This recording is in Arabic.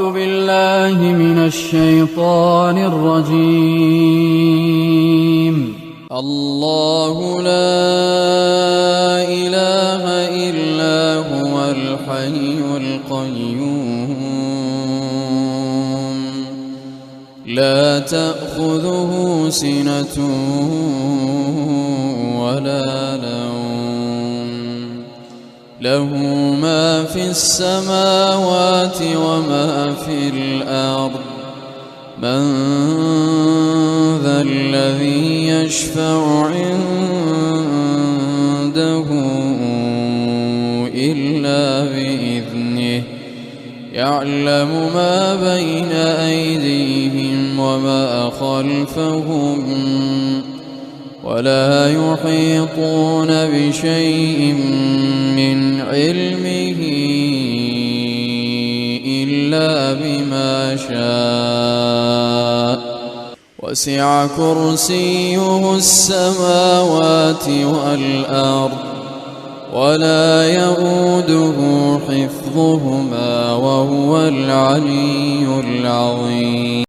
أعوذ بالله من الشيطان الرجيم. الله لا إله إلا هو الحي القيوم لا تأخذه سنة ولا نوم له ما في السماوات وما في الأرض من ذا الذي يشفع عنده إلا بإذنه يعلم ما بين أيديهم وما خلفهم ولا يحيطون بشيء من علمه إلا بما شاء وسع كرسيه السماوات والأرض ولا يئوده حفظهما وهو العلي العظيم.